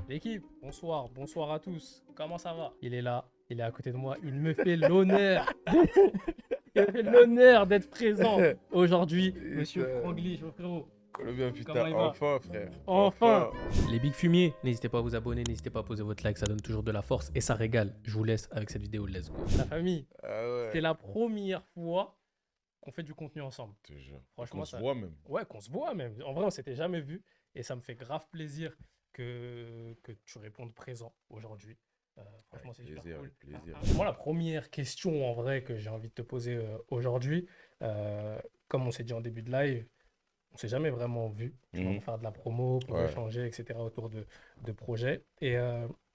L'équipe, bonsoir, bonsoir à tous. Comment ça va? Il est là, il est à côté de moi. Il me fait l'honneur, il me fait l'honneur d'être présent aujourd'hui. Monsieur Putain, Franglish, mon frérot. le bien Comment putain, il va? enfin frère, Enfin! enfin. Les Big Fumiers, n'hésitez pas à vous abonner, n'hésitez pas à poser votre like, ça donne toujours de la force et ça régale. Je vous laisse avec cette vidéo, let's go. La famille, Ah c'est ouais, la première fois qu'on fait du contenu ensemble. je te jure. Et Franchement, qu'on se ça. voit même. Ouais, qu'on se voit même. En vrai, on s'était jamais vu. Et ça me fait grave plaisir que tu répondes présent aujourd'hui. Franchement, Avec c'est super plaisir, cool. avec plaisir. Moi, la première question en vrai que j'ai envie de te poser aujourd'hui, comme on s'est dit en début de live, on s'est jamais vraiment vu, tu vois, Mhm. pour faire de la promo, pour Ouais. échanger, etc. autour de projets. Et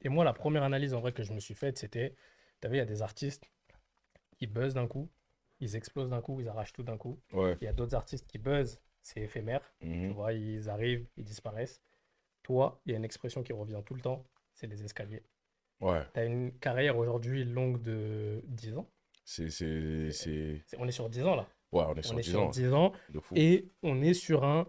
moi, la première analyse en vrai que je me suis faite, c'était, tu vu, il y a des artistes qui buzzent d'un coup, ils explosent d'un coup, ils arrachent tout d'un coup. Ouais. Il y a d'autres artistes qui buzzent, c'est éphémère, tu Mhm. vois, ils arrivent, ils disparaissent. Toi, il y a une expression qui revient tout le temps, c'est les escaliers. Ouais. Tu as une carrière aujourd'hui longue de 10 ans. On est sur 10 ans là. Ouais, on est On sur est 10 sur ans. 10 ans De fou. et on est sur un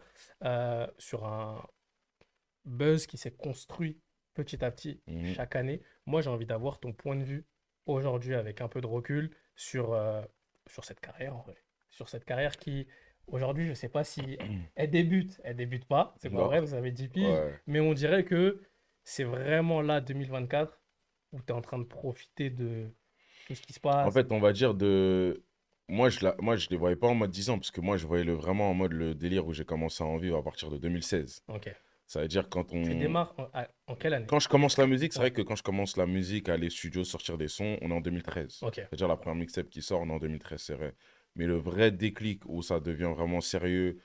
buzz qui s'est construit petit à petit Mhm. chaque année. Moi, j'ai envie d'avoir ton point de vue aujourd'hui avec un peu de recul sur cette carrière en vrai. Sur cette carrière qui, aujourd'hui, je ne sais pas si elle débute pas, c'est pas Non. vrai, vous avez 10 piges, Ouais. mais on dirait que c'est vraiment là, 2024, où tu es en train de profiter de tout ce qui se En passe. fait, on va dire de. Moi, je les voyais pas en mode 10 ans, parce que moi, je voyais vraiment en mode le délire où j'ai commencé à en vivre à partir de 2016. Ok. Ça veut dire quand Tu on. démarres en quelle année? Quand je commence la musique, c'est Ouais, vrai que quand je commence la musique, aller studio, sortir des sons, on est en 2013. ok. C'est-à-dire la première mixtape qui sort, on est en 2013, c'est vrai. Mais le vrai déclic où ça devient vraiment sérieux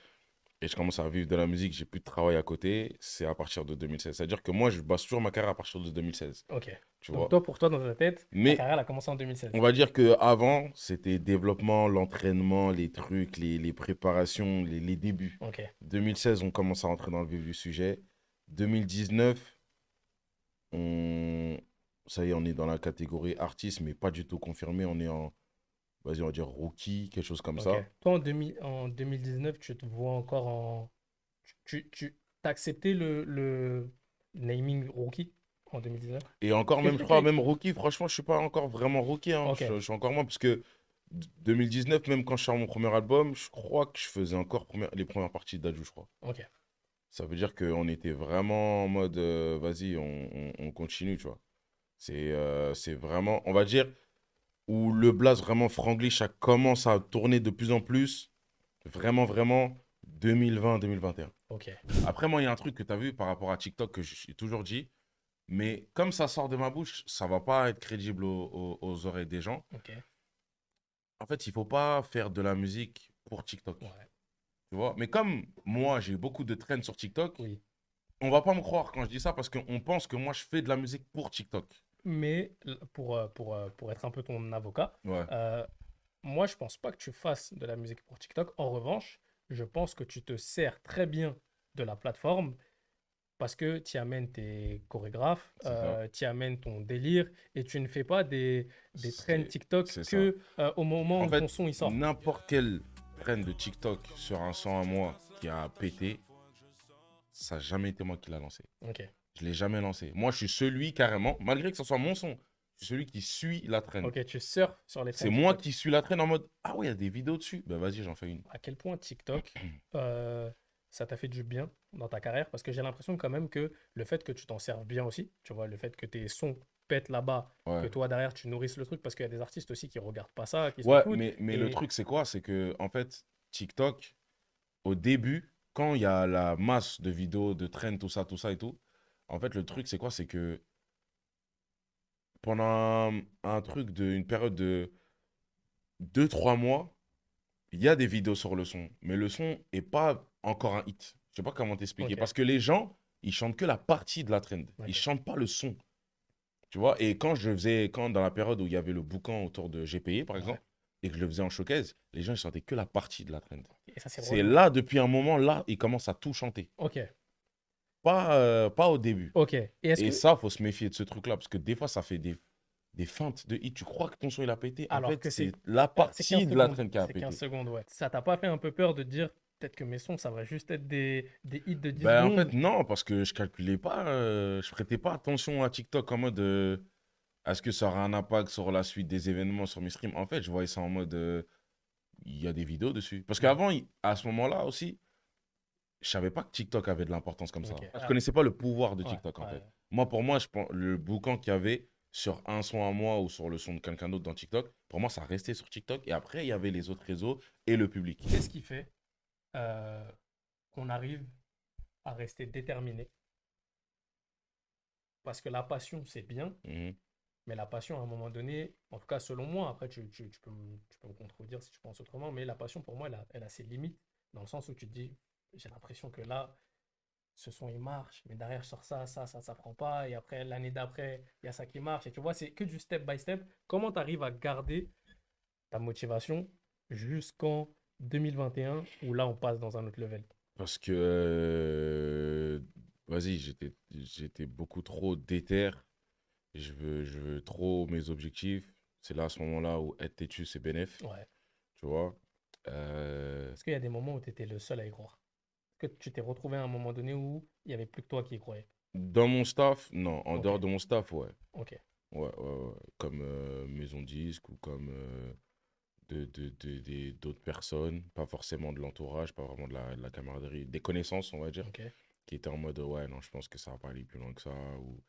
et je commence à vivre de la musique, j'ai plus de travail à côté, c'est à partir de 2016. C'est-à-dire que moi, je base toujours ma carrière à partir de 2016, Ok. tu Donc vois. toi, pour toi, dans ta tête, ta Mais carrière elle a commencé en 2016. on va dire que avant, c'était développement, l'entraînement, les trucs, les préparations, les débuts. Ok. 2016, on commence à rentrer dans le vif du sujet. 2019, on... ça y est, on est dans la catégorie artiste, mais pas du tout confirmé. On est en, vas-y, on va dire rookie, quelque chose comme Ok. ça. Toi, en 2019, tu te vois encore en. Tu t'as accepté le naming rookie en 2019? Et Parce encore, que même, je je sais crois, que. même rookie, franchement, je suis pas encore vraiment rookie, hein. Ok. Je suis encore moins, parce que 2019, même quand je sors mon premier album, je crois que je faisais encore les premières parties d'Adju, je crois. Ok. Ça veut dire qu'on était vraiment en mode, vas-y, on continue, tu vois. C'est vraiment, on va dire, où le blaze vraiment franglish, ça commence à tourner de plus en plus, vraiment, vraiment, 2020-2021. Ok. Après, moi, il y a un truc que tu as vu par rapport à TikTok que j'ai toujours dit, mais comme ça sort de ma bouche, ça va pas être crédible aux oreilles des gens. Ok. En fait, il faut pas faire de la musique pour TikTok, Ouais. tu vois. Mais comme moi, j'ai beaucoup de trends sur TikTok, Oui. on va pas me croire quand je dis ça parce qu'on pense que moi, je fais de la musique pour TikTok. Mais pour être un peu ton avocat, Ouais, euh, moi, je pense pas que tu fasses de la musique pour TikTok. En revanche, je pense que tu te sers très bien de la plateforme parce que tu amènes tes chorégraphes, c'est ça. tu amènes ton délire et tu ne fais pas des trends TikTok C'est ça. que au moment En où ton fait, son il sort. n'importe quel trend de TikTok sur un son à moi qui a pété, ça n'a jamais été moi qui l'a lancé. Ok, Je ne l'ai jamais lancé. Moi, je suis celui, carrément, malgré que ce soit mon son, je suis celui qui suit la trend. ok, tu surfes sur les C'est trends moi TikTok. qui suis la trend en mode, ah ouais, il y a des vidéos dessus. Ben vas-y, j'en fais une. À quel point TikTok, euh, ça t'a fait du bien dans ta carrière? Parce que j'ai l'impression quand même que le fait que tu t'en serves bien aussi, tu vois, le fait que tes sons pètent là-bas, que Ouais. toi derrière tu nourrisses le truc, parce qu'il y a des artistes aussi qui regardent pas ça, qui s'en Ouais, foutent. mais le Et truc, c'est quoi? C'est que, en fait, TikTok, au début, quand il y a la masse de vidéos, de trends, tout ça et tout, en fait, le truc, c'est quoi? C'est que pendant un truc une période de 2 3 mois, il y a des vidéos sur le son, mais le son est pas encore un hit. Je sais pas comment t'expliquer. ok, Parce que les gens, ils chantent que la partie de la trend. Ils ok, chantent pas le son. Tu vois? Et quand dans la période où il y avait le boucan autour de GPE, par ouais. exemple, et que je le faisais en showcase, les gens, ils chantaient que la partie de la trend. Et ça c'est C'est relou. là, depuis un moment, là, ils commencent à tout chanter. Ok, Pas au début. ok. Et est-ce Et que, ça, faut se méfier de ce truc-là, parce que des fois, ça fait des feintes de hit. Tu crois que ton son, il a pété. En alors fait, que c'est la c'est 15 partie de la secondes, trend qui a c'est 15 pété. secondes, ouais. Ça t'a pas fait un peu peur de te dire, peut-être que mes sons, ça va juste être des hits de 10 Ben, en fait, secondes. non, parce que je calculais pas, je prêtais pas attention à TikTok en mode est-ce que ça aura un impact sur la suite des événements sur mes streams? En fait, je voyais ça en mode il y a des vidéos dessus. Parce Ouais, qu'avant, à ce moment-là aussi, je savais pas que TikTok avait de l'importance comme ça. ok. Je Ah, connaissais pas le pouvoir de ouais, TikTok en fait. ouais. Moi, pour moi, le boucan qu'il y avait sur un son à moi ou sur le son de quelqu'un d'autre dans TikTok, pour moi, ça restait sur TikTok. Et après, il y avait les autres réseaux et le public. Qu'est-ce qui fait euh, qu'on arrive à rester déterminé? Parce que la passion, c'est bien, Mhm. mais la passion, à un moment donné, en tout cas selon moi, après tu peux me contredire si tu penses autrement, mais la passion, pour moi, elle a ses limites, dans le sens où tu te dis, j'ai l'impression que là, ce son, il marche, mais derrière, je sors ça prend pas, et après, l'année d'après, il y a ça qui marche, et tu vois, c'est que du step by step. Comment tu arrives à garder ta motivation jusqu'en 2021, où là, on passe dans un autre level? Parce que, vas-y, j'étais beaucoup trop déter. Je veux trop mes objectifs. C'est là, à ce moment-là, où être têtu, c'est bénéf. Ouais. Tu vois. Euh, Est-ce qu'il y a des moments où tu étais le seul à y croire? Est-ce que tu t'es retrouvé à un moment donné où il n'y avait plus que toi qui y croyais? Dans mon staff, non. En Ok, dehors de mon staff, ouais. ok, Ouais, ouais, ouais. Comme Maison Disque ou comme d'autres personnes. Pas forcément de l'entourage, pas vraiment de la camaraderie. Des connaissances, on va dire. ok. Qui étaient en mode, ouais, non, je pense que ça va pas aller plus loin que ça. Ou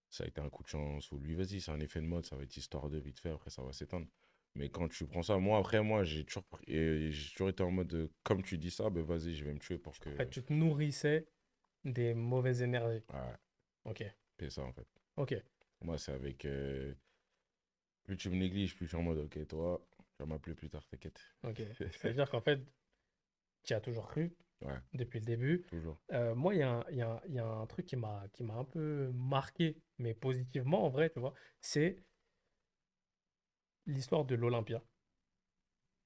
ça a été un coup de chance. Ou lui, vas-y, c'est un effet de mode. Ça va être histoire de vite fait. Après, ça va s'éteindre. Mais quand tu prends ça, moi, après, moi, j'ai toujours été en mode, comme tu dis ça, ben vas-y, je vais me tuer pour que. En fait, tu te nourrissais des mauvaises énergies. Ouais, Ok, c'est ça, en fait. ok, Moi, c'est avec. Plus tu me négliges, plus je suis en mode, ok, toi, tu vas m'appeler plus tard, t'inquiète. ok. C'est-à-dire qu'en fait, tu as toujours cru Ouais, depuis le début. toujours. Moi, il y a un truc qui m'a un peu marqué, mais positivement en vrai, tu vois, c'est l'histoire de l'Olympia.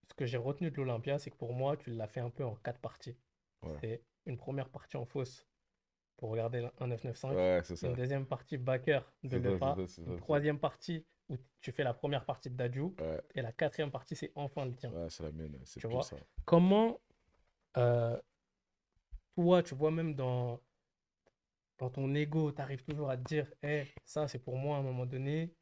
Ce que j'ai retenu de l'Olympia, c'est que pour moi, tu l'as fait un peu en quatre parties. Ouais, C'est une première partie en fausse pour regarder un 995, ouais, c'est une ça. deuxième partie backer de C'est ça, c'est Lefa, ça, c'est une ça, c'est ça. troisième partie où tu fais la première partie de Dadju, Ouais, et la quatrième partie, c'est enfin le tien. ouais, c'est la mienne, c'est Tu plus vois? ça. Comment, euh, toi, tu vois, même dans ton ego, tu arrives toujours à te dire, eh, ça, c'est pour moi à un moment donné,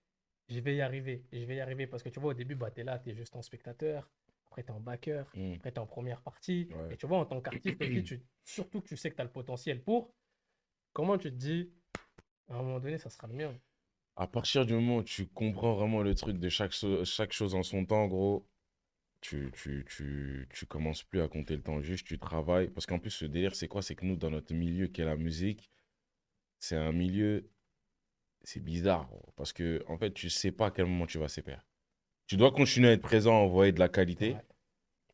je vais y arriver. Je vais y arriver. Parce que tu vois, au début, bah, tu es là, tu es juste en spectateur. Après, tu es en backer. Hmm, Après, tu es en première partie. ouais. Et tu vois, en tant qu'artiste aussi, surtout que tu sais que tu as le potentiel pour, comment tu te dis, à un moment donné, ça sera le mien. À partir du moment où tu comprends vraiment le truc de chaque chose en son temps, gros, tu commences plus à compter le temps, juste tu travailles. Parce qu'en plus, ce délire, c'est quoi? C'est que nous, dans notre milieu qui est la musique, c'est un milieu, c'est bizarre, gros. Parce que, en fait, tu sais pas à quel moment tu vas s'y perdre. Tu dois continuer à être présent, envoyer de la qualité. Ouais.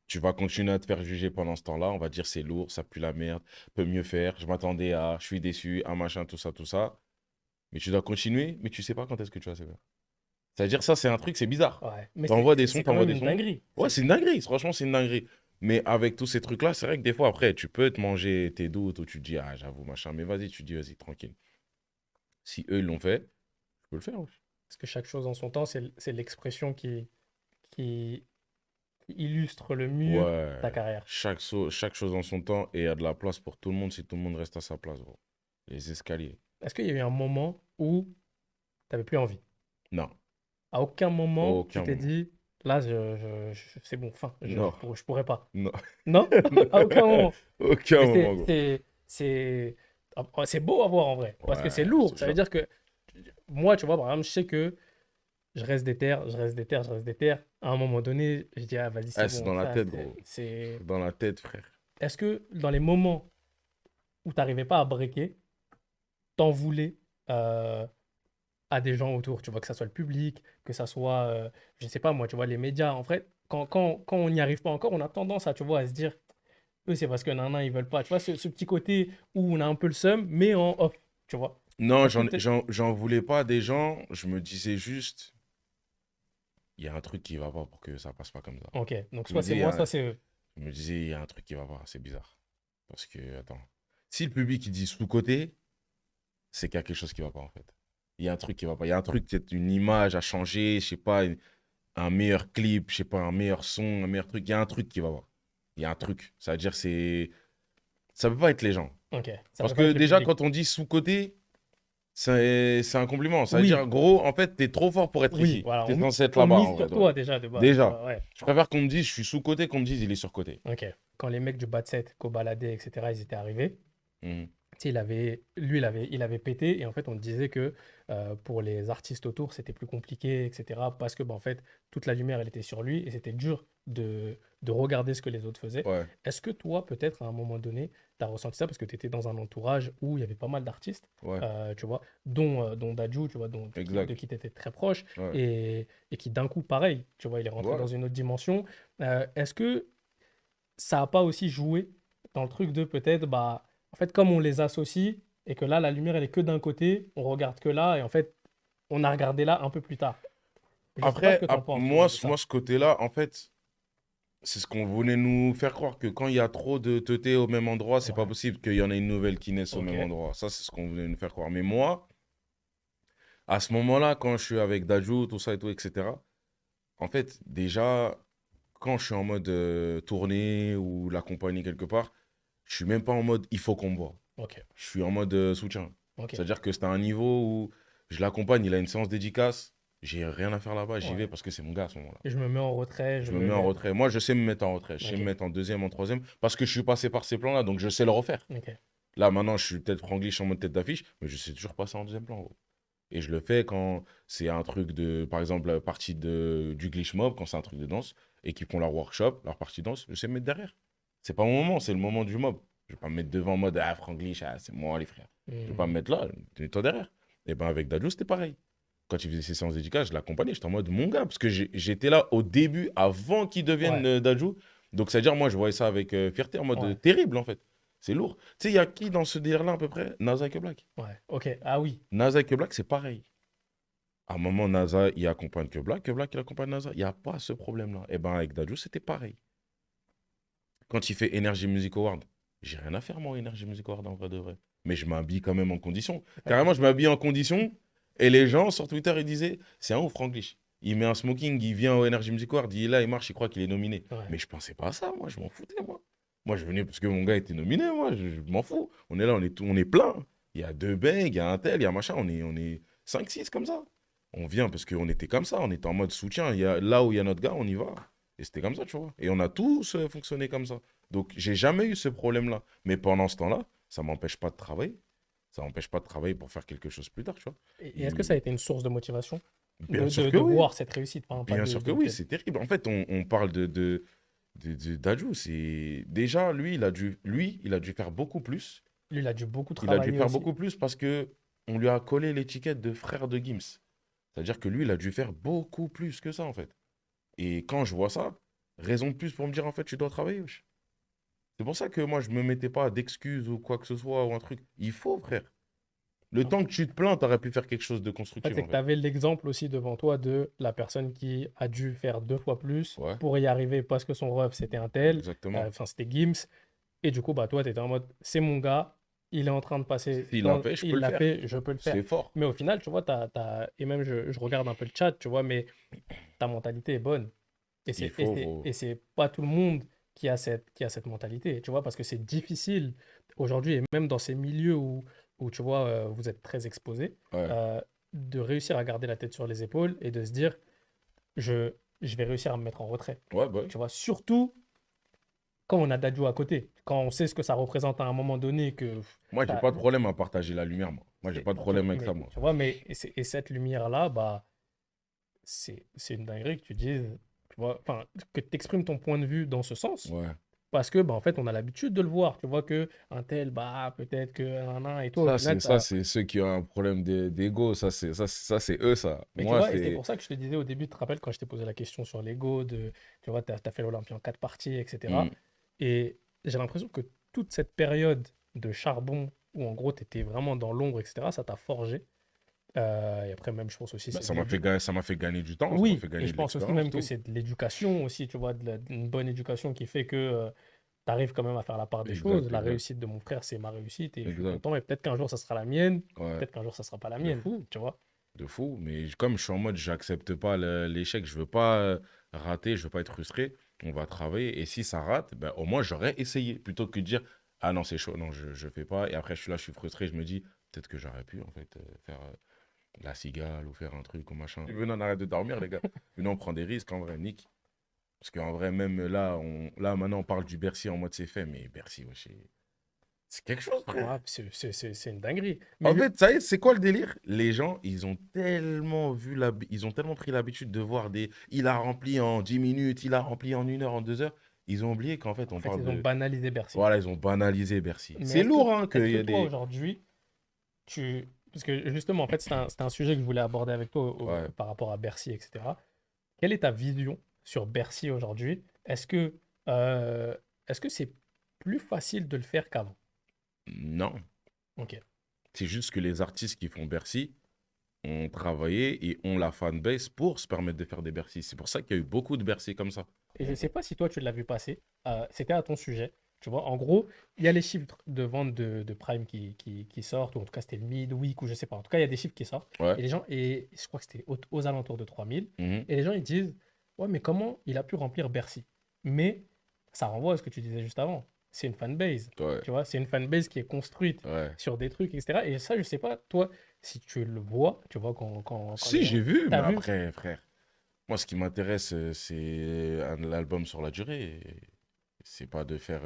Tu vas continuer à te faire juger pendant ce temps-là. On va dire c'est lourd, ça pue la merde, peut mieux faire. Je m'attendais à, je suis déçu, un machin, tout ça, tout ça. Mais tu dois continuer, mais tu sais pas quand est-ce que tu vas se faire. C'est-à-dire, ça, c'est un truc, c'est bizarre. Ouais. Mais c'est quand T'envoies même des une sons. dinguerie. Ouais, c'est une dinguerie. Franchement, c'est une dinguerie. Mais avec tous ces trucs-là, c'est vrai que des fois, après, tu peux te manger tes doutes ou tu te dis, ah, j'avoue, machin. Mais vas-y, tu te dis, vas-y, tranquille. Si eux, ils l'ont fait, je peux le faire aussi. Parce que chaque chose en son temps, c'est l'expression qui illustre le mieux Ouais, ta carrière. chaque chose en son temps et il y a de la place pour tout le monde si tout le monde reste à sa place, gros. Les escaliers. Est-ce qu'il y a eu un moment où tu n'avais plus envie? Non, À aucun moment, tu aucun t'es moment. dit, là, c'est bon, fin, Non, je pourrais pas. non. Non? À aucun moment. Aucun Mais moment, gros. c'est beau à voir en vrai, parce que c'est Ouais, je te lourd. Ça veut jure. dire que moi, tu vois, par exemple, je sais que je reste déter, je reste déter, je reste déter. À un moment donné, je dis, ah, vas-y, c'est Ah, c'est bon. dans la Ça, tête, gros. c'est... C'est dans la tête, frère. Est-ce que dans les moments où tu n'arrivais pas à breaker, t'en voulais euh, à des gens autour, tu vois, que ça soit le public, que ça soit, je sais pas moi, tu vois, les médias. En fait, quand on n'y arrive pas encore, on a tendance à, tu vois, à se dire, eux, c'est parce que nanan, ils veulent pas. Tu vois, ce petit côté où on a un peu le seum, mais en off, tu vois. Non, Est-ce que t'es... j'en voulais pas des gens. Je me disais juste, il y a un truc qui va pas pour que ça passe pas comme ça. Ok, donc Je me soit c'est disais, moi, soit c'est eux. je me disais, il y a un truc qui va pas. C'est bizarre. Parce que, attends. Si le public, il dit sous-côté, c'est qu'il y a quelque chose qui va pas, en fait. Il y a un truc qui va pas. Il y a un truc, peut-être une image à changer, je sais pas, un meilleur clip, je sais pas, un meilleur son, un meilleur truc. Il y a un truc qui va pas. Il y a un truc. C'est-à-dire, ça peut pas être les gens. Ok. Ça Parce peut pas que être le déjà, public. quand on dit sous-côté, c'est un compliment. Ça veut Oui, dire, gros, en fait, t'es trop fort pour être oui, ici. voilà. T'es censé être On là-bas, mise en vrai, sur de vrai. toi déjà de base, tu Déjà. vois, ouais. Je préfère qu'on me dise, je suis sous-côté, qu'on me dise, il est surcoté. Ok. Quand les mecs du bas de set, Kobalade, etc., ils étaient arrivés, Mhm. tu sais, il avait pété et en fait on disait que pour les artistes autour c'était plus compliqué, etc. Parce que bah, en fait toute la lumière elle était sur lui et c'était dur de regarder ce que les autres faisaient. Ouais, Est-ce que toi peut-être à un moment donné tu as ressenti ça parce que tu étais dans un entourage où il y avait pas mal d'artistes, ouais, tu vois, dont Dadju, tu vois, de exact. qui tu étais très proche Ouais, et qui d'un coup pareil, tu vois, il est rentré ouais. dans une autre dimension. Est-ce que ça a pas aussi joué dans le truc de peut-être, bah, en fait, comme on les associe et que là, la lumière, elle est que d'un côté, on regarde que là et en fait, on a regardé là un peu plus tard. Je sais pas ce Après, que tu en penses, tu vois, moi, de ça. moi, ce côté-là, en fait, c'est ce qu'on voulait nous faire croire que quand il y a trop de teutés au même endroit, c'est pas Ouais, possible qu'il y en ait une nouvelle qui naisse au ok, même endroit. Ça, c'est ce qu'on voulait nous faire croire. Mais moi, à ce moment-là, quand je suis avec Dajou, tout ça et tout, etc., en fait, déjà, quand je suis en mode tournée ou l'accompagner quelque part, je suis même pas en mode il faut qu'on me voit. ok, Je suis en mode soutien. ok, C'est-à-dire que c'est à un niveau où je l'accompagne, il a une séance dédicace, j'ai rien à faire là-bas, j'y vais ouais. parce que c'est mon gars à ce moment-là. Et je me mets en retrait, je Je me me mets en laisse. retrait. Moi, je sais me mettre en retrait. Je sais Ok, me mettre en deuxième, en troisième, parce que je suis passé par ces plans-là, donc je sais le refaire. ok. Là, maintenant, je suis peut-être franglish en mode tête d'affiche, mais je sais toujours passer en deuxième plan, gros. Et je le fais quand c'est un truc de, par exemple, la partie du glitch mob, quand c'est un truc de danse, et qu'ils font leur workshop, leur partie danse, je sais me mettre derrière. C'est pas mon moment, c'est le moment du mob. Je vais pas me mettre devant en mode, ah, franglish, ah, c'est moi, les frères. Je vais pas me Hmm, mettre là, toi derrière. Et ben avec Dadju, c'était pareil. Quand il faisait ses séances dédicaces, je l'accompagnais, j'étais en mode mon gars, parce que j'étais là au début, avant qu'il devienne ouais, Dadju. Donc, c'est-à-dire, moi, je voyais ça avec fierté, en mode ouais, terrible, en fait. C'est lourd. Tu sais, il y a qui dans ce délire-là, à peu près? NASA et Black. ouais. Ok, ah oui, NASA et Black, c'est pareil. À un moment, NASA, il accompagne que Black, il accompagne NASA. Il n'y a pas ce problème-là. Et ben avec Dadju, c'était pareil. Quand il fait Energy Music Award, j'ai rien à faire, moi, Energy Music Award, en vrai de vrai. Mais je m'habille quand même en condition. ouais, Carrément, je m'habille en condition. Et les gens sur Twitter, ils disaient, c'est un ouf, Franglish. Il met un smoking, il vient au Energy Music Award, il est là, il marche, il croit qu'il est nominé. ouais. Mais je pensais pas à ça, moi, je m'en foutais, moi. Moi, je venais parce que mon gars était nominé, moi, je m'en fous. On est là, on est plein. Il y a deux bags, il y a un tel, il y a machin, on est 5 6 comme ça. On vient parce qu'on était comme ça, on était en mode soutien. Là où il y a notre gars, on y va. Et c'était comme ça, tu vois. Et on a tous fonctionné comme ça. Donc, j'ai jamais eu ce problème-là. Mais pendant ce temps-là, ça m'empêche pas de travailler. Ça m'empêche pas de travailler pour faire quelque chose plus tard, tu vois. Et est-ce que ça a Et été une source de motivation bien sûr que de oui. voir cette réussite, enfin, pas Bien sûr que oui, peut-être. c'est terrible. En fait, on parle d'Adju. C'est déjà, lui, il a dû faire beaucoup plus. Lui, il a dû beaucoup Il a dû travailler faire aussi. beaucoup plus parce que on lui a collé l'étiquette de frère de Gims. C'est-à-dire que lui, il a dû faire beaucoup plus que ça, en fait. Et quand je vois ça, raison de plus pour me dire, en fait, tu dois travailler, wesh. C'est pour ça que moi, je me mettais pas d'excuses ou quoi que ce soit ou un truc. Il faut, frère. Le temps que tu te plains, t'aurais pu faire quelque chose de En fait, constructif, c'est en que tu fait. avais l'exemple aussi devant toi de la personne qui a dû faire 2 fois plus Ouais, pour y arriver parce que son ref, c'était un tel, exactement. enfin, c'était Gims. Et du coup, bah, toi, tu étais en mode, c'est mon gars, il est en train de passer, S'il l'a fait, je peux il le l'a faire. fait, je peux le faire. C'est fort. Mais au final, tu vois, et même je regarde un peu le chat, tu vois, mais ta mentalité est bonne. Et Il c'est, et faut, c'est, et c'est pas tout le monde qui a cette mentalité, tu vois, parce que c'est difficile aujourd'hui, et même dans ces milieux où tu vois, vous êtes très exposés, Ouais, euh, de réussir à garder la tête sur les épaules et de se dire, je, je vais réussir à me mettre en retrait. ouais, bah, ouais. Tu vois, surtout quand on a Dadju à côté, quand on sait ce que ça représente à un moment donné, que Moi, j'ai t'as- pas de problème à partager la lumière, moi. Moi, j'ai pas de problème avec ça, moi. tu vois, mais et cette lumière-là, bah, c'est une dinguerie que tu dises, tu vois, enfin, que tu exprimes ton point de vue dans ce sens, Ouais. parce que, bah, en fait, on a l'habitude de le voir, tu vois, que un tel, bah, peut-être que un et toi, au final, Ça, ça. c'est ceux qui ont un problème d'ego. Ça, c'est eux, ça. Mais tu Moi, vois, et c'est c'est. pour ça que je te disais au début, tu te rappelles quand je t'ai posé la question sur l'ego, tu vois, tu as fait l'Olympia en 4 parties, Hmm. etc. Et j'ai l'impression que toute cette période de charbon, où en gros, tu étais vraiment dans l'ombre, etc., ça t'a forgé. Et après, même, je pense aussi, Bah, c'est de ça m'a fait gagner du temps, ça m'a Oui, fait et gagner je de pense aussi l'expérience, même que tout. c'est de l'éducation aussi, tu vois, une bonne éducation qui fait que tu arrives quand même à faire la part des choses. Exact, La exact, réussite de mon frère, c'est ma réussite et je suis exact. content. Et peut-être qu'un jour, ça sera la mienne, Ouais, peut-être qu'un jour, ça sera pas la de mienne, fou, tu vois. de fou. Mais comme je suis en mode, j'accepte pas l'échec, je veux pas rater, je veux pas être frustré. on va travailler. Et si ça rate, ben, au moins, j'aurais essayé. Plutôt que de dire, ah non, c'est chaud, non, je ne fais pas. Et après, je suis là, je suis frustré, je me dis, peut-être que j'aurais pu, en fait, faire de la cigale ou faire un truc ou machin. Venez, on arrête de dormir, les gars. Venez, on prend des risques, en vrai, Nick. Parce qu'en vrai, même là, là, maintenant, on parle du Bercy en mode c'est fait, mais Bercy, ouais, c'est quelque chose, frère. Ouais, c'est une dinguerie. Mais En fait, ça y est, c'est quoi le délire? Les gens, ils ont tellement pris l'habitude de voir des. Il a rempli en 10 minutes, il a rempli en 1 heure, en 2 heures. Ils ont oublié qu'en fait, en on fait, parle ils ont de. banalisé Bercy. Voilà, ils ont banalisé Bercy. Mais C'est lourd, hein, est-ce qu'il que y a toi, des. aujourd'hui, parce que justement, en fait, c'était un sujet que je voulais aborder avec toi Ouais. par rapport à Bercy, etc. Quelle est ta vision sur Bercy aujourd'hui? Euh, est-ce que c'est plus facile de le faire qu'avant? Non. Ok. C'est juste que les artistes qui font Bercy ont travaillé et ont la fanbase pour se permettre de faire des Bercy. C'est pour ça qu'il y a eu beaucoup de Bercy comme ça. Et je ne sais pas si toi, tu l'as vu passer. C'était à ton sujet. Tu vois, en gros, il y a les chiffres de vente de Prime qui sortent, ou en tout cas, c'était le midweek, ou je sais pas. En tout cas, il y a des chiffres qui sortent. Ouais. Et les gens, et je crois que c'était aux alentours de 3000. Mhm. Et les gens, ils disent, ouais, mais comment il a pu remplir Bercy? Mais ça renvoie à ce que tu disais juste avant. C'est une fanbase. Ouais. Tu vois, c'est une fanbase qui est construite Ouais. sur des trucs, etc. Et ça, je sais pas, toi, si tu le vois, tu vois, quand les Si, gens. j'ai vu, mais T'as vu? après, frère. Moi, ce qui m'intéresse, c'est l'album sur la durée. C'est pas de faire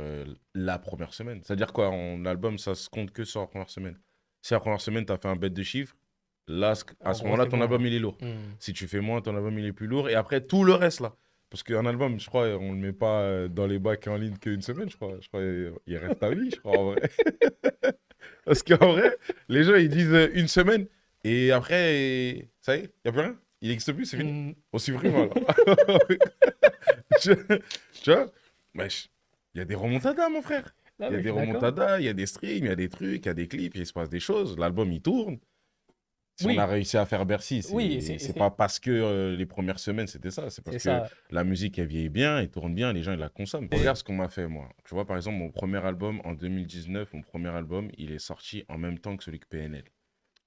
la première semaine. C'est-à-dire quoi, l'album, ça se compte que sur la première semaine. Si la première semaine, tu as fait un bête de chiffres, là, à En ce gros, moment-là, c'est ton bon, album, hein. il est lourd. Hmm. Si tu fais moins, ton album, il est plus lourd. Et après, tout le reste, là. Parce qu'un album, je crois, on le met pas dans les bacs en ligne qu'une semaine, je crois. Je crois il reste ta vie, je crois, en vrai. Parce qu'en vrai, les gens, ils disent une semaine. Et après, ça y est, il n'y a plus rien. Il n'existe plus, c'est fini. Hmm. On supprime, voilà. Tu tu vois? Wesh, il y a des remontadas, mon frère. Là, Il y a mais je des suis d'accord. remontadas, il y a des streams, il y a des trucs, il y a des clips, il se passe des choses. L'album, il tourne. Si on a Oui, réussi à faire Bercy, oui, c'est pas parce que les premières semaines, c'était ça. C'est parce c'est que ça. la musique, elle vieillit bien, elle tourne bien, les gens, ils la consomment. Regarde ce qu'on m'a fait, moi. Tu vois, par exemple, mon premier album en 2019, mon premier album, il est sorti en même temps que celui que PNL.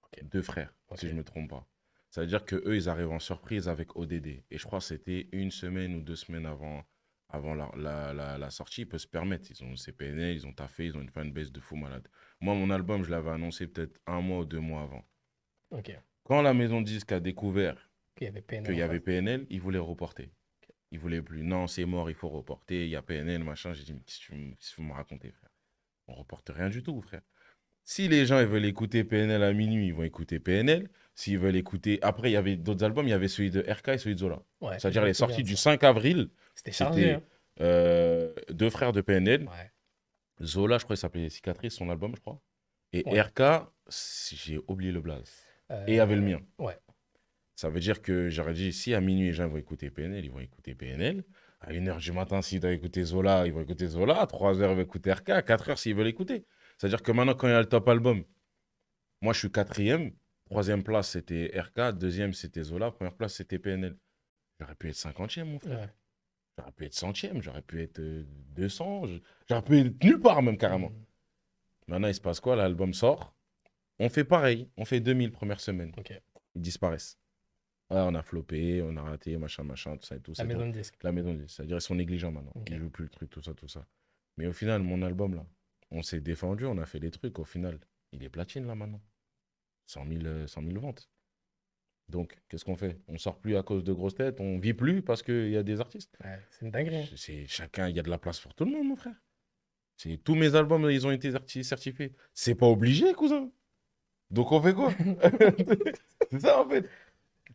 Ok, Deux frères, si ok. je ne me trompe pas. Ça veut dire que eux, ils arrivent en surprise avec ODD. Et je crois que c'était 1 semaine ou 2 semaines avant la sortie. Ils peuvent se permettre. Ils ont CPNL, ils ont taffé, ils ont une fanbase de fou malade. Moi, mon album, je l'avais annoncé peut-être 1 mois ou 2 mois avant. Ok. Quand la maison de disque a découvert Il y avait PNL qu'il en y avait face. PNL, ils voulaient reporter. Ils voulaient plus. Non, c'est mort, il faut reporter. Il y a PNL, machin. J'ai dit, mais qu'est-ce que vous me racontez, frère? On reporte rien du tout, frère. Si les gens ils veulent écouter PNL à minuit, ils vont écouter PNL. S'ils veulent écouter. Après, il y avait d'autres albums. Il y avait celui de RK et celui de Zola. Ouais, je C'est-à-dire me les souviens sorties de du ça. 5 avril, C'était chargé, c'était hein. deux frères de PNL. Ouais. Zola, je crois qu'il s'appelait Cicatrice, son album, je crois. Et Ouais. RK, j'ai oublié le blaze. Et il y avait le mien. Ouais. Ça veut dire que j'aurais dit, si à minuit les gens vont écouter PNL, ils vont écouter PNL. À 1 h du matin, s'ils doivent écouter Zola, ils vont écouter Zola. À 3 h, ils vont écouter RK. À 4 h, s'ils veulent écouter. C'est-à-dire que maintenant, quand il y a le top album, moi, je suis quatrième. Troisième place, c'était RK. Deuxième, c'était Zola. Première place, c'était PNL. J'aurais pu être 50e, mon frère. Ouais. J'aurais pu être centième. J'aurais pu être 200. J'aurais pu être nulle part, même carrément. Hmm. Maintenant, il se passe quoi? L'album sort. On fait pareil. On fait 2000 premières semaines. Ok. Ils disparaissent. Ouais, on a floppé, on a raté, machin, machin, tout ça et tout. La C'est bon. maison de disque. La maison dit. C'est-à-dire, ils sont négligents maintenant. Ok. Ils jouent plus le truc, tout ça, tout ça. Mais au final, mon album, là, on s'est défendu, on a fait des trucs. Au final, il est platine, là, maintenant. 100 000 ventes. Donc, qu'est-ce qu'on fait? On sort plus à cause de grosses têtes, on vit plus parce qu'il y a des artistes. Ouais, c'est une dinguerie, hein. C'est chacun, il y a de la place pour tout le monde, mon frère. Tous mes albums, ils ont été certifiés. C'est pas obligé, cousin. Donc, on fait quoi? C'est ça, en fait.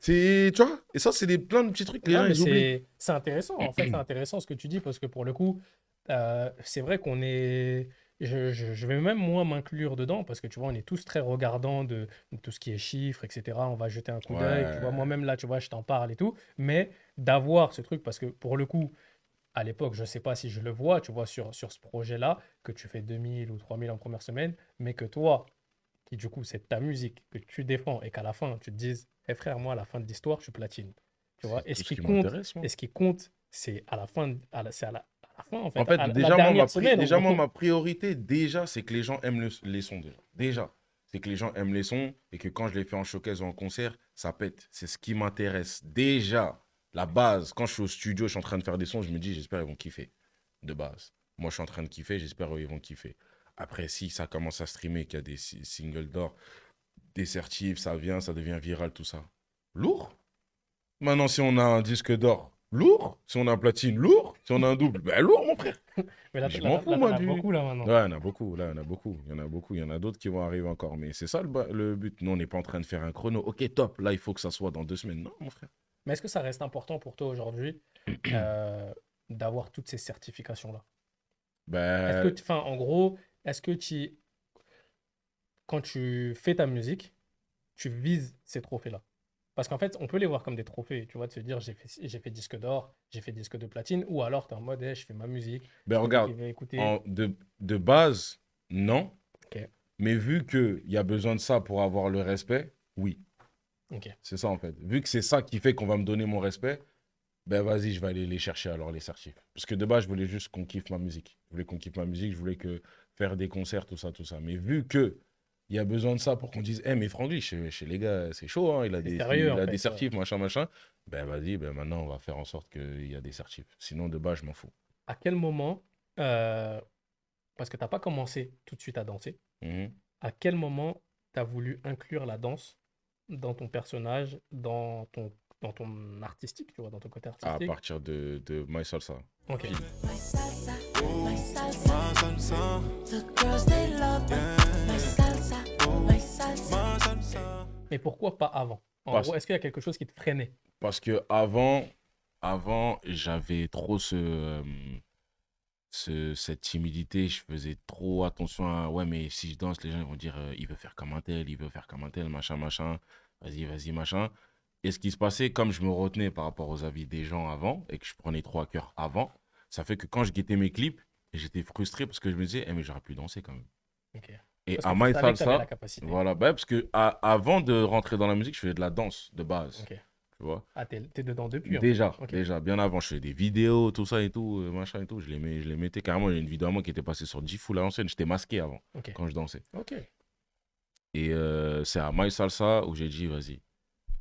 Tu vois? Et ça, c'est plein de petits trucs que les Non, gens, mais ils oublient. c'est intéressant. En fait, c'est intéressant ce que tu dis parce que pour le coup, c'est vrai qu'on est. Je vais même moi m'inclure dedans parce que tu vois, on est tous très regardants de tout ce qui est chiffres, etc. On va jeter un coup d'œil. Tu vois, Ouais. moi-même là, tu vois, je t'en parle et tout. Mais d'avoir ce truc parce que pour le coup, à l'époque, je ne sais pas si je le vois, tu vois, sur ce projet-là, que tu fais 2000 ou 3000 en première semaine, mais que toi, qui du coup, c'est ta musique que tu défends et qu'à la fin, tu te dises, eh frère, moi, à la fin de l'histoire, je suis platine. Tu vois, C'est tout ce qui m'intéresse, moi. et ce qui compte, c'est à la fin, c'est à la fin, en En fait, fait, la dernière semaine, en déjà, moi, gros. ma priorité, déjà, c'est que les gens aiment les sons, déjà. Déjà. C'est que les gens aiment les sons et que quand je les fais en showcase ou en concert, ça pète. C'est ce qui m'intéresse. Déjà. La base, quand je suis au studio, je suis en train de faire des sons, je me dis, j'espère ils vont kiffer. De base. Moi, je suis en train de kiffer, j'espère ils vont kiffer. Après, si ça commence à streamer, qu'il y a des singles d'or, des certifs, ça vient, ça devient viral, tout ça. Lourd. Maintenant, si on a un disque d'or, lourd. Si on a un platine, lourd. Si on a un double, ben lourd, mon frère. Mais là, Je là, m'en là, fous, t'en moi, as du. beaucoup là maintenant. Ouais, il y en a beaucoup, là, il y en a beaucoup. Il y en a beaucoup. Il y en a d'autres qui vont arriver encore. Mais c'est ça le but. Nous, on n'est pas en train de faire un chrono. Ok, top. Là, il faut que ça soit dans 2 semaines. Non, mon frère. Mais est-ce que ça reste important pour toi aujourd'hui euh, d'avoir toutes ces certifications-là? Est-ce que, Ben, enfin, en gros, est-ce que quand tu fais ta musique, tu vises ces trophées-là? Parce qu'en fait, on peut les voir comme des trophées, tu vois, de se dire j'ai fait disque d'or, j'ai fait disque de platine, ou alors tu es en mode je fais ma musique, ben celui regarde, qui veut écouter. de base, non. Ok, Mais vu qu'il y a besoin de ça pour avoir le respect, oui. ok, C'est ça, en fait. Vu que c'est ça qui fait qu'on va me donner mon respect, ben vas-y, je vais aller les chercher alors, les certifs. Parce que de base, je voulais juste qu'on kiffe ma musique. Je voulais qu'on kiffe ma musique, je voulais que faire des concerts, tout ça, tout ça. Mais vu que il y a besoin de ça pour qu'on dise, mais Franglish, chez les gars, c'est chaud, hein, c'est sérieux il en a des fait. certifs, machin, machin. Ben vas-y, ben maintenant, on va faire en sorte qu'il y a des certifs. Sinon, de base, je m'en fous. À quel moment, euh, parce que tu n'as pas commencé tout de suite à danser, Mhm. à quel moment tu as voulu inclure la danse dans ton personnage, dans ton artistique, tu vois, dans ton côté À artistique? partir de My Salsa. Ok. Pile. My salsa, my salsa. The girls they love my salsa, my salsa. Mais pourquoi pas avant? En Parce, gros, est-ce qu'il y a quelque chose qui te freinait? parce que avant j'avais trop cette timidité. Je faisais trop attention à, ouais, mais si je danse, les gens ils vont dire, il veut faire comme un tel, il veut faire comme un tel, machin, machin. Vas-y, vas-y, machin. Et ce qui se passait, comme je me retenais par rapport aux avis des gens avant et que je prenais trop à cœur avant, ça fait que quand je guettais mes clips, j'étais frustré parce que je me disais, mais j'aurais pu danser quand même. Ok. Et Parce à que tu My savais que tu avais la Salsa, capacité. voilà, bah, parce que avant de rentrer dans la musique, je faisais de la danse de base, Ok. tu vois. Ah, t'es dedans depuis en fait. Déjà, Ok. déjà, bien avant, je faisais des vidéos, tout ça et tout, machin et tout. Je les mettais carrément. Il y a une vidéo à moi qui était passée sur G-Full à l'ancienne. J'étais masqué avant, Ok. quand je dansais. Ok. Et c'est à My Salsa où j'ai dit, vas-y,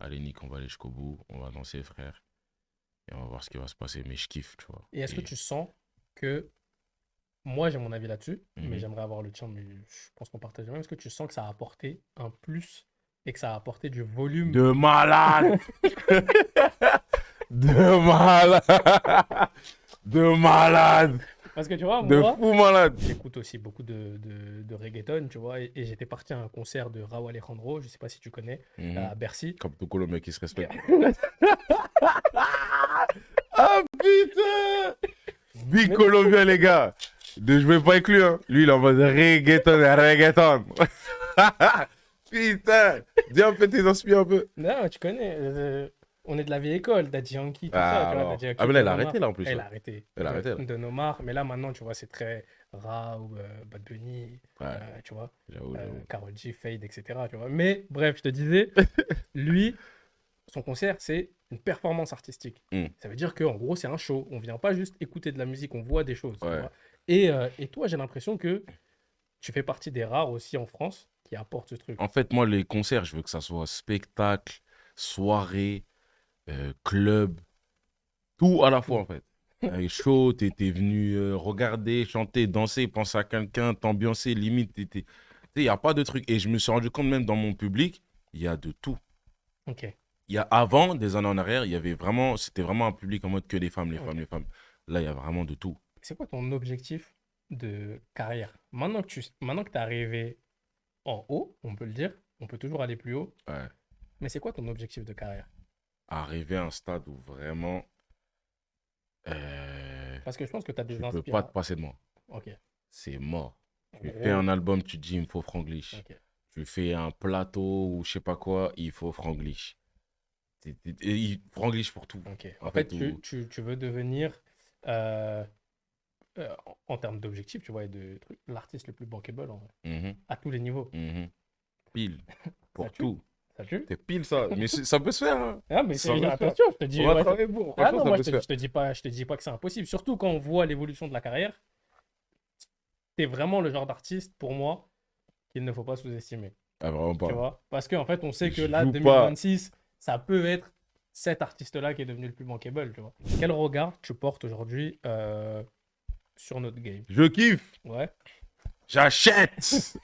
allez, Nick, on va aller jusqu'au bout. On va danser, frère. Et on va voir ce qui va se passer. Mais je kiffe, tu vois. Et est-ce que Et tu sens que moi j'ai mon avis là-dessus, mais mhm. j'aimerais avoir le tien, mais je pense qu'on partage le même. Est-ce que tu sens que ça a apporté un plus et que ça a apporté du volume? De malade! De malade! De malade! Parce que tu vois, De moi, fou malade! j'écoute aussi beaucoup de reggaeton, tu vois, et j'étais parti à un concert de Rauw Alejandro, je sais pas si tu connais, Mhm. à Bercy. Comme tout le mec qui se respecte. Ah putain! Big Mais- Colombien, les gars. Ne jouez pas avec lui, hein. Lui, il est en mode reggaeton, reggaeton. Putain! Viens, fais tes inspirations un peu. Non, tu connais, on est de la vieille école, Daddy Yankee, tout ça, Ah, tu vois, alors. Daddy Yankee, Ah, mais là, elle Don a Omar. arrêté, là, en plus. Elle Là. a arrêté Elle a arrêté, là. Don Omar, mais là maintenant, tu vois, c'est très Rauw, Bad Bunny, Ouais, tu vois, j'avoue. Karol G, Fade, etc., tu vois. Mais bref, je te disais, lui, son concert, c'est une performance artistique. Hmm. Ça veut dire qu'en gros, c'est un show. On vient pas juste écouter de la musique, on voit des choses, tu Ouais. vois. Et toi, j'ai l'impression que tu fais partie des rares aussi en France qui apportent ce truc. En fait, moi, les concerts, je veux que ça soit spectacle, soirée, club, tout à la fois, en fait. Chaud, t'es venu regarder, chanter, danser, penser à quelqu'un, t'ambiancer, limite. Tu sais, il n'y a pas de truc. Et je me suis rendu compte, même dans mon public, il y a de tout. Ok, Il y a avant, des années en arrière, il y avait vraiment, c'était vraiment un public en mode que les femmes, les ok. femmes, les femmes. Là, il y a vraiment de tout. C'est quoi ton objectif de carrière? Maintenant que tu es arrivé en haut, on peut le dire, on peut toujours aller plus haut, Ouais. mais c'est quoi ton objectif de carrière? Arriver à un stade où vraiment, Parce que je pense que tu as tu des peux pas te inspirations. passer de moi. Ok, C'est mort. en Tu fais gros, un album, tu te dis, il me faut Franglish. ok. Tu fais un plateau ou je sais pas quoi, il faut Franglish. Franglish pour tout. Ok. En En fait, fait, tu veux devenir, euh, en termes d'objectifs, tu vois, et de trucs, l'artiste le plus bankable, en vrai, Mhm, à tous les niveaux. mhm. Pile. Ça Pour tue, tout. ça tue. C'est pile ça. Mais ça peut se faire. Hein. Ah, mais Ça peut se faire. attention, je te dis, On va ouais, travailler pour. ah Franchement, non, ça moi, peut je se te, faire. je te dis pas que c'est impossible. Surtout quand on voit l'évolution de la carrière, t'es vraiment le genre d'artiste, pour moi, qu'il ne faut pas sous-estimer. Ah, vraiment Tu pas. vois? Parce qu'en fait, on sait que Je là, joue pas. 2026, ça peut être cet artiste-là qui est devenu le plus bankable, tu vois. Quel regard tu portes aujourd'hui sur notre game? Je kiffe. Ouais. J'achète.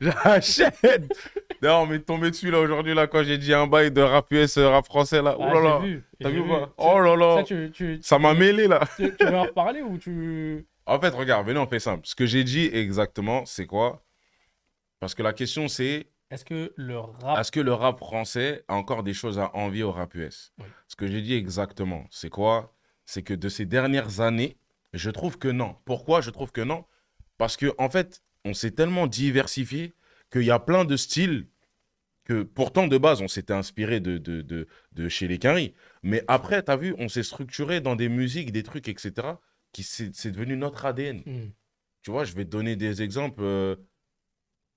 J'achète. Non, mais tombé dessus là aujourd'hui là quand j'ai dit un bail de rap US, rap français là. Oh Ah, là j'ai là. vu. T'as j'ai vu vu. ou pas? Oh là là. Ça, tu Ça m'a mêlé là. tu veux en reparler ou tu... En fait, regarde, venez, on fait simple. Ce que j'ai dit exactement, c'est quoi? Parce que la question c'est, Est-ce que le rap... est-ce que le rap français a encore des choses à envier au rap US? Oui. Ce que j'ai dit exactement, c'est quoi? C'est que de ces dernières années, je trouve que non. Pourquoi je trouve que non? Parce que en fait, on s'est tellement diversifié qu'il y a plein de styles que pourtant de base, on s'était inspiré de chez les Quinry. Mais après, tu as vu, on s'est structuré dans des musiques, des trucs, etc., qui c'est devenu notre ADN. Hmm. Tu vois, je vais te donner des exemples.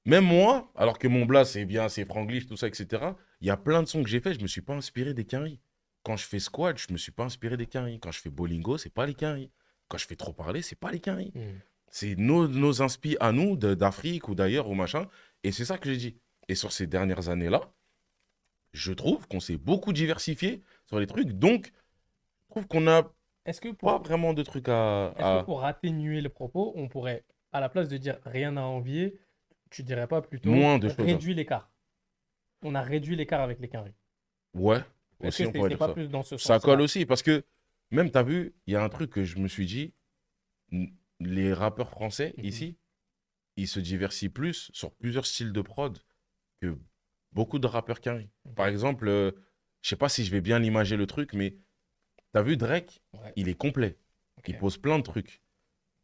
Même moi, alors que mon blast, c'est bien, c'est franglish, tout ça, etc., il y a plein de sons que j'ai fait, je me suis pas inspiré des Quinry. Quand je fais squad, je me suis pas inspiré des Quinry. Quand je fais bolingo, c'est pas les Quinry. Quand je fais trop parler, c'est pas les Quinry. Hmm. C'est nos inspi à nous, d'Afrique ou d'ailleurs, ou machin. Et c'est ça que j'ai dit. Et sur ces dernières années-là, je trouve qu'on s'est beaucoup diversifié sur les trucs. Donc, je trouve qu'on n'a Est-ce que pas pour... vraiment de trucs Est-ce que pour atténuer le propos, on pourrait, à la place de dire rien à envier, tu dirais pas plutôt Moins de choses à- réduit l'écart? On a réduit l'écart avec les Quinry. Ouais, Est-ce aussi, que on pourrait c'était dire pas ça. plus dans ce Ça sens-là? colle aussi, parce que même, tu as vu, il y a un truc que je me suis dit, les rappeurs français, Mhm. ici, ils se diversifient plus sur plusieurs styles de prod que beaucoup de rappeurs Quinry. Par exemple, je sais pas si je vais bien l'imager le truc, mais tu as vu Drake, Ouais. il est complet. Ok. Il pose plein de trucs.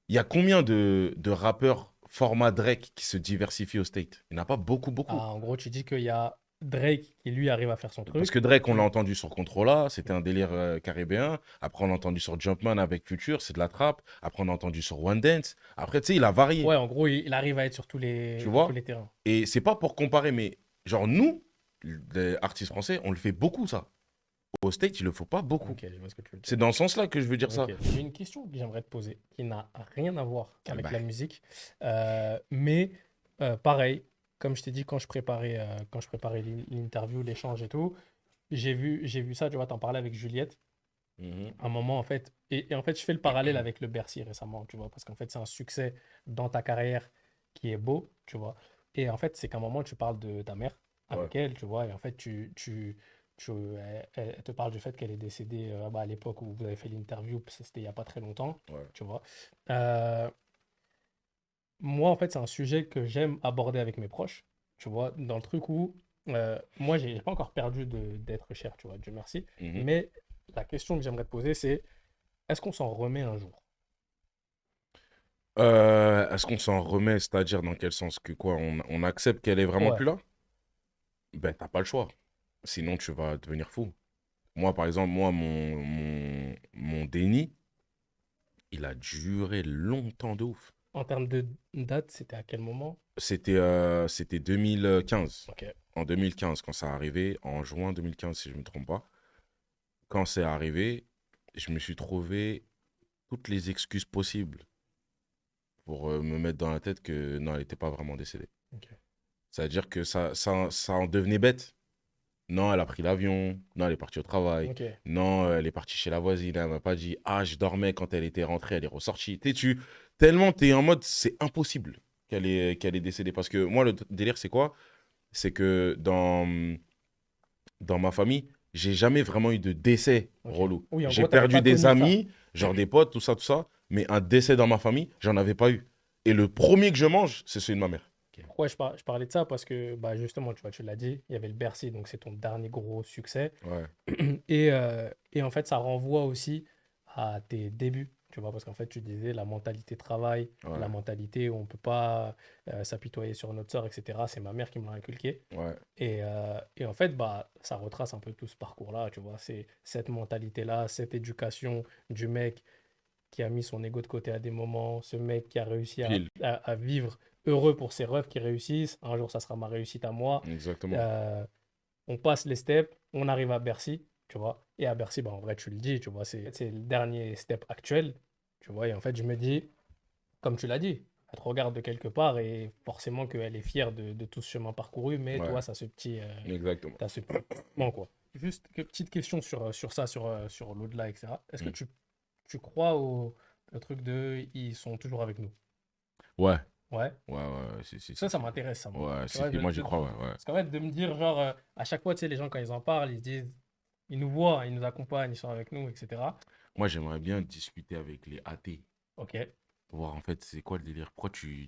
Il y a combien de rappeurs format Drake qui se diversifient au state? Il n'y en a pas beaucoup, beaucoup. Ah, en gros, tu dis qu'il y a Drake qui lui arrive à faire son truc. Parce que Drake, on l'a entendu sur Controlla, c'était un délire caribéen. Après, on l'a entendu sur Jumpman avec Future, c'est de la trappe. Après, on a entendu sur One Dance. Après, tu sais, il a varié. Ouais, en gros, il arrive à être sur tous Tu vois? tous les terrains. Et c'est pas pour comparer, mais genre, nous, les artistes français, on le fait beaucoup, ça. Au state, il le faut pas beaucoup. Ok, je vois ce que tu veux dire. C'est dans ce sens-là que je veux dire ça. Ok. J'ai une question que j'aimerais te poser qui n'a rien à voir avec Bah. la musique. Mais pareil, comme je t'ai dit quand je préparais l'interview, l'échange et tout, j'ai vu ça, tu vois, t'en parlais avec Juliette. Mhm. Un moment, en fait, et en fait, je fais le parallèle avec le Bercy récemment, tu vois, parce qu'en fait, c'est un succès dans ta carrière qui est beau, tu vois. Et en fait, c'est qu'à un moment, tu parles de ta mère avec elle, tu vois, et en fait, elle te parle du fait qu'elle est décédée à l'époque où vous avez fait l'interview, parce que c'était il n'y a pas très longtemps, Ouais. tu vois. Euh, Moi, en fait, c'est un sujet que j'aime aborder avec mes proches, tu vois, dans le truc où moi, j'ai pas encore perdu d'être cher, tu vois, Dieu merci. Mhm. Mais la question que j'aimerais te poser, c'est est-ce qu'on s'en remet un jour? Est-ce qu'on s'en remet, c'est-à-dire dans quel sens que quoi, on accepte qu'elle est vraiment Ouais. plus là? Ben, t'as pas le choix. Sinon, tu vas devenir fou. Moi, par exemple, mon déni, il a duré longtemps de ouf. En termes de date, c'était à quel moment? C'était 2015. Ok. En 2015, quand ça est arrivé, en juin 2015, si je ne me trompe pas. Quand c'est arrivé, je me suis trouvé toutes les excuses possibles pour me mettre dans la tête que non, elle n'était pas vraiment décédée. Ok. C'est-à-dire que ça en devenait bête. Non, elle a pris l'avion. Non, elle est partie au travail. Ok. Non, elle est partie chez la voisine. Elle m'a pas dit, ah, je dormais quand elle était rentrée, elle est ressortie. Tellement, tu es en mode, c'est impossible qu'elle est décédée. Parce que moi, le délire, c'est quoi? C'est que dans ma famille, j'ai jamais vraiment eu de décès Ok. relou. Oui, en J'ai gros, t'avais perdu pas des connu ça. amis, genre des potes, tout ça, mais un décès dans ma famille, j'en avais pas eu. Et le premier que je mange, c'est celui de ma mère. Pourquoi je parlais de ça? Parce que bah, justement, tu vois, tu l'as dit, il y avait le Bercy, donc c'est ton dernier gros succès. Ouais. Et en fait, ça renvoie aussi à tes débuts, tu vois, parce qu'en fait, tu disais la mentalité travail, Ouais. la mentalité où on ne peut pas s'apitoyer sur notre sort, etc. C'est ma mère qui me l'a inculqué. Ouais. Et en fait, bah, ça retrace un peu tout ce parcours-là, tu vois. C'est cette mentalité-là, cette éducation du mec qui a mis son ego de côté à des moments, ce mec qui a réussi Pile. à vivre heureux pour ses rêves qui réussissent. Un jour, ça sera ma réussite à moi. Exactement. On passe les steps, on arrive à Bercy, tu vois. Et à Bercy, bah, en vrai, tu le dis, tu vois, c'est le dernier step actuel, tu vois. Et en fait, je me dis, comme tu l'as dit, elle te regarde de quelque part et forcément qu'elle est fière de tout ce chemin parcouru, mais Ouais. toi, ça ce petit, Exactement. t'as ce petit moment, quoi. Juste une petite question sur ça, sur l'au-delà, etc. Est-ce que Mm. tu crois au truc de ils sont toujours avec nous? Ouais, Ouais. ouais, si. Ça m'intéresse, ça, moi. Ouais, Tu vois, moi j'y crois, ouais. Parce qu'en fait, de me dire, genre, à chaque fois, tu sais, les gens, quand ils en parlent, ils se disent, ils nous voient, ils nous accompagnent, ils sont avec nous, etc. Moi j'aimerais bien discuter avec les athées, Ok. voir en fait c'est quoi le délire, pourquoi tu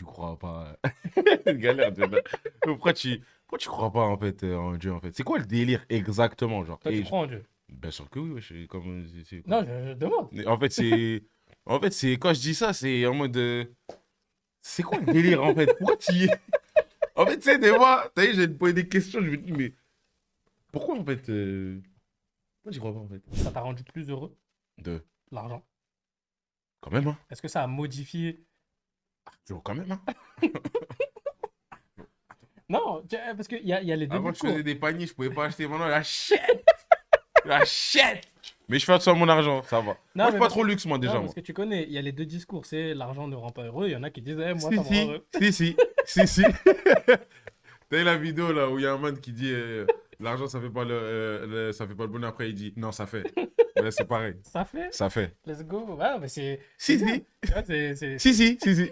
crois pas. C'est une galère, pourquoi tu crois pas en fait en Dieu en fait. C'est quoi le délire exactement, genre? Toi, tu Et crois en Dieu? bien sûr que oui, ouais, comme Non, je demande. En fait, c'est quand je dis ça, c'est en mode c'est quoi le délire en fait? Pourquoi tu y es? En fait, tu sais, des fois, t'as vu, j'ai posé des questions, je me dis, mais pourquoi en fait pourquoi j'y crois pas en fait? Ça t'a rendu plus heureux, De l'argent? quand même, hein? Est-ce que ça a modifié? Quand même, hein? Non, parce qu'il y a les deux Avant, je discours. faisais des paniers, je pouvais pas acheter. Maintenant, j'achète! J'achète! Mais je fais attention à mon argent, ça va. Non, Moi, je mais suis pas parce trop luxe, moi, Non, déjà, parce moi. que tu connais, il y a les deux discours. C'est l'argent ne rend pas heureux. Il y en a qui disent, moi, Si, ça me rend heureux. si. T'as vu la vidéo, là, où il y a un man qui dit l'argent, ça fait pas ça fait pas le bonheur. Après, il dit non, ça fait. Ouais, c'est pareil. Ça fait? Ça fait. Let's go. Ouais, mais c'est. Si. Tu vois, c'est. Si.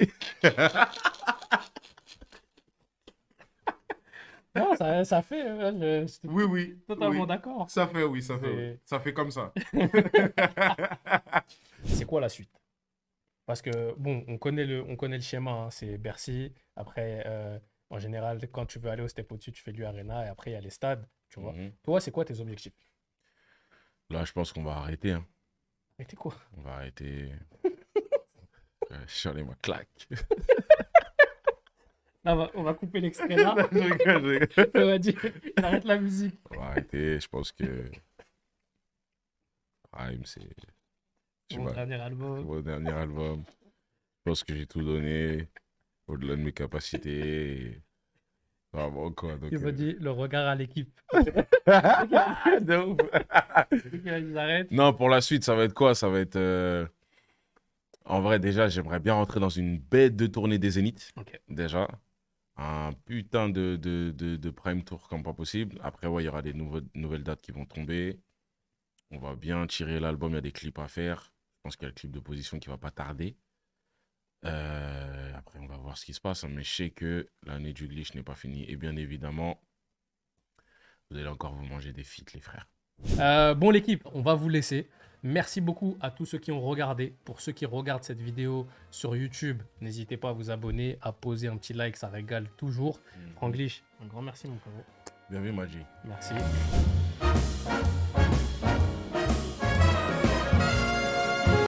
Non, ça fait. Je suis Oui. totalement oui. d'accord. Ça fait, oui, ça fait. C'est- Oui. Ça fait comme ça. C'est quoi la suite? Parce que, bon, on connaît le schéma, hein, c'est Bercy. Après, en général, quand tu veux aller au step au-dessus, tu fais du Arena et après, il y a les stades, tu vois. Mhm. Toi, c'est quoi tes objectifs? Là, je pense qu'on va arrêter. Hein. Mais t'es quoi? On va arrêter. Charlie, moi, claque. Là, on va couper l'extrait là. Je rigole. On va dire, il arrête la musique. On va arrêter. Je pense que Prime, c'est. Je sais Mon pas. dernier album. Mon dernier album. Je pense que j'ai tout donné au-delà de mes capacités. Et... Vraiment, quoi. Donc, Il m'a dit le regard à l'équipe. de ouf. Ils arrêtent. Non, pour la suite, ça va être quoi? Ça va être. En vrai, déjà, j'aimerais bien rentrer dans une bête de tournée des Zéniths. Ok. Déjà. Un putain de prime tour comme pas possible. Après, ouais, il y aura des nouvelles dates qui vont tomber. On va bien tirer l'album. Il y a des clips à faire. Je pense qu'il y a le clip de position qui va pas tarder. Après, on va voir ce qui se passe. Hein, mais je sais que l'année du glitch n'est pas finie. Et bien évidemment, vous allez encore vous manger des feats, les frères. Bon, l'équipe, on va vous laisser. Merci beaucoup à tous ceux qui ont regardé. Pour ceux qui regardent cette vidéo sur YouTube, n'hésitez pas à vous abonner, à poser un petit like, ça régale toujours. Franglish, un grand merci, mon frérot. Bien vu, Maji. Merci.